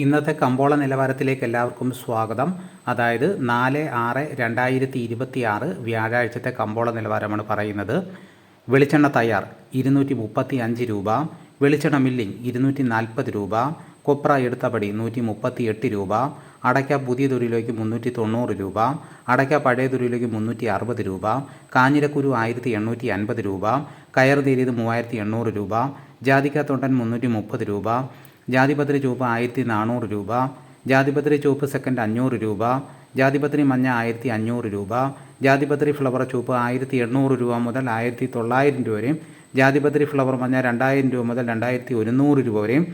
ഇന്നത്തെ കമ്പോള നിലവാരത്തിലേക്ക് എല്ലാവർക്കും സ്വാഗതം. അതായത് 4/6/2026 വ്യാഴാഴ്ചത്തെ കമ്പോള നിലവാരമാണ് പറയുന്നത്. വെളിച്ചെണ്ണ തയ്യാർ 235 രൂപ, വെളിച്ചെണ്ണ മില്ലിംഗ് 240 രൂപ, കൊപ്ര എടുത്തപടി 138 രൂപ, അടയ്ക്ക പുതിയ തുരിയിലേക്ക് 390 രൂപ, അടയ്ക്ക പഴയ തുരിയിലേക്ക് 360 രൂപ, കാഞ്ഞിരക്കുരു 1850 രൂപ, കയർ തീരിയത് 3800 രൂപ, ജാതിക്ക തൊണ്ടൻ 330 രൂപ, ജാതിപത്രി ചുവപ്പ് 1400 രൂപ, ജാതിപത്രി ചുവപ്പ് സെക്കൻഡ് 500 രൂപ, ജാതിപത്രി മഞ്ഞ 1500 രൂപ, ജാതിപത്രി ഫ്ലവർ ചുവപ്പ് 1800 രൂപ മുതൽ 1900 രൂപ വരെയും, ജാതിപത്രി ഫ്ലവർ മഞ്ഞ 2000 രൂപ മുതൽ 2100 രൂപ വരെയും,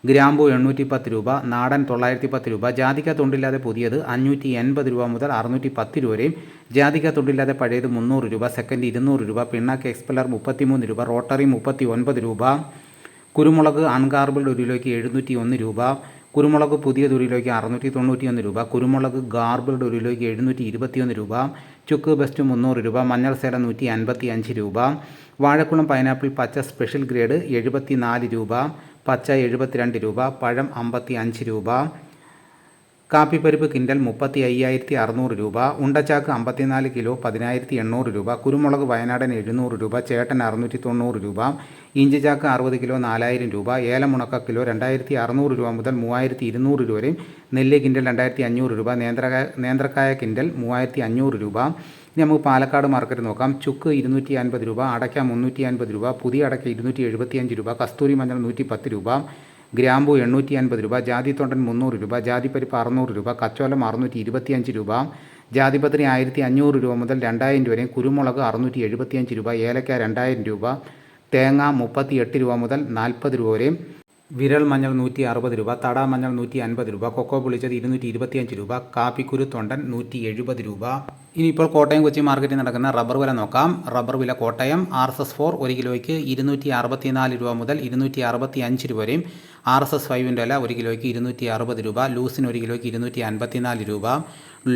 ഗ്രാമ്പു 810 രൂപ, നാടൻ 910 രൂപ, ജാതിക്ക തൊണ്ടില്ലാതെ പുതിയത് 580 രൂപ മുതൽ 610 രൂപ വരെയും, ജാതിക്ക തൊണ്ടില്ലാതെ പഴയത് 300 രൂപ, സെക്കൻഡ് 200 രൂപ, പിണ്ണാക്ക് എക്സ്പെല്ലർ 33 രൂപ, റോട്ടറി 39 രൂപ, കുരുമുളക് അൺഗാർബിൾഡ് 1 കിലോയ്ക്ക് 701 രൂപ, കുരുമുളക് പുതിയ 1 കിലോയ്ക്ക് 691 രൂപ, കുരുമുളക് ഗാർബിൾഡ് 1 കിലോയ്ക്ക് 721 രൂപ, ചുക്ക് ബെസ്റ്റ് 300 രൂപ, മഞ്ഞൾ സേല 155 രൂപ, വാഴക്കുളം പൈനാപ്പിൾ പച്ച സ്പെഷ്യൽ ഗ്രേഡ് 74 രൂപ, പച്ച 72 രൂപ, പഴം 55 രൂപ, കാപ്പിപ്പരിപ്പ് കിൻഡൽ 35,600 രൂപ, ഉണ്ടച്ചാക്ക് 54 കിലോ 10,800 രൂപ, കുരുമുളക് വയനാടൻ 700 രൂപ, ചേട്ടൻ 690 രൂപ, ഇഞ്ചി ചാക്ക് 60 കിലോ 4000 രൂപ, ഏലം ഉണക്ക കിലോ 2600 രൂപ മുതൽ 3200 രൂപ വരെയും, നെല്ല് കിൻഡൽ 2500 രൂപ, നേന്ത്രക്കായ കിൻഡൽ 3500 രൂപ. ഇനി നമുക്ക് പാലക്കാട് മാർക്കറ്റ് നോക്കാം. ചുക്ക് 250 രൂപ, അടയ്ക്ക 350 രൂപ, പുതിയ അടയ്ക്ക 275 രൂപ, കസ്തൂരി മഞ്ഞൾ 110 രൂപ, ഗ്രാമ്പു 850 രൂപ, ജാതി തൊണ്ടൻ 300 രൂപ, ജാതിപ്പരിപ്പ് 600 രൂപ, കച്ചോലം 625 രൂപ, ജാതിപത്രി 1500 രൂപ മുതൽ 2000 രൂപ വരെയും, കുരുമുളക് 675 രൂപ, ഏലക്ക 2000 രൂപ, തേങ്ങ 38 രൂപ മുതൽ 40 രൂപ വരെയും, വിരൽ മഞ്ഞൾ 160 രൂപ, തട മഞ്ഞൾ 150 രൂപ, കൊക്കോ പൊളിച്ചത് 225 രൂപ, കാപ്പിക്കുരു തൊണ്ടൻ 170 രൂപ. ഇനിയിപ്പോൾ കോട്ടയം കൊച്ചി മാർക്കറ്റിൽ നടക്കുന്ന റബ്ബർ വില നോക്കാം. റബ്ബർ വില കോട്ടയം RSS4 1 കിലോയ്ക്ക് 264 രൂപ മുതൽ 265 രൂപ വരെയും, RSS5ൻ്റെ വില 1 കിലോയ്ക്ക് 260 രൂപ, ലൂസിന് 1 കിലോയ്ക്ക് 254 രൂപ,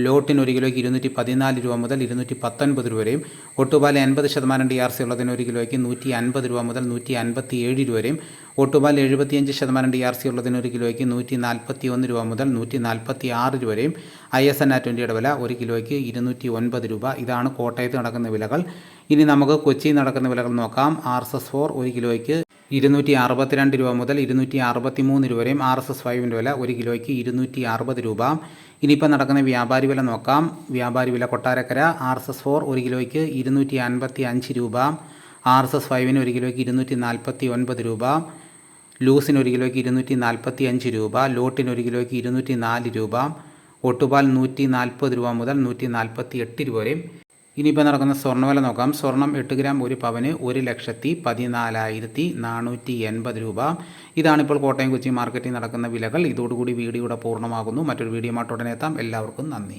ലോട്ടിന് 1 കിലോയ്ക്ക് 214 രൂപ മുതൽ 219 രൂപ വരെയും, ഒട്ടുപാൽ 80% DRC ഉള്ളതിന് 1 കിലോയ്ക്ക് 150 രൂപ മുതൽ 157 രൂപ വരെയും, ഒട്ടുപാൽ 75% DRC ഉള്ളതിന് 1 കിലോയ്ക്ക് 141 രൂപ മുതൽ 146 രൂപ വരെയും, ISN 20യുടെ വില 1 കിലോയ്ക്ക് 209 രൂപ. ഇതാണ് കോട്ടയത്ത് നടക്കുന്ന വിലകൾ. ഇനി നമുക്ക് കൊച്ചിയിൽ നടക്കുന്ന വിലകൾ നോക്കാം. RSS4 1 കിലോയ്ക്ക് 262 രൂപ മുതൽ 263 രൂപ വരെയും, RSS5ൻ്റെ വില 1 കിലോയ്ക്ക് 260 രൂപ. ഇനിയിപ്പോൾ നടക്കുന്ന വ്യാപാരി വില നോക്കാം. വ്യാപാരി വില കൊട്ടാരക്കര RSS4 1 കിലോയ്ക്ക് 255 രൂപ, RSS5ന് 1 കിലോയ്ക്ക് 249 രൂപ, ലൂസിന് 1 കിലോയ്ക്ക് 245 രൂപ, ലോട്ടിന് 1 കിലോയ്ക്ക് 204 രൂപ, ഒട്ടുപാൽ 140 രൂപ മുതൽ 148 രൂപ വരെയും. ഇനിയിപ്പോൾ നടക്കുന്ന സ്വർണ്ണവില നോക്കാം. സ്വർണം 8 ഗ്രാം 1 പവന് 1,14,480 രൂപ. ഇതാണിപ്പോൾ കോട്ടയം കൊച്ചി മാർക്കറ്റിൽ നടക്കുന്ന വിലകൾ. ഇതോടുകൂടി വീഡിയോയുടെ പൂർണ്ണമാകുന്നു. മറ്റൊരു വീഡിയോ ഉടനെ എത്താം. എല്ലാവർക്കും നന്ദി.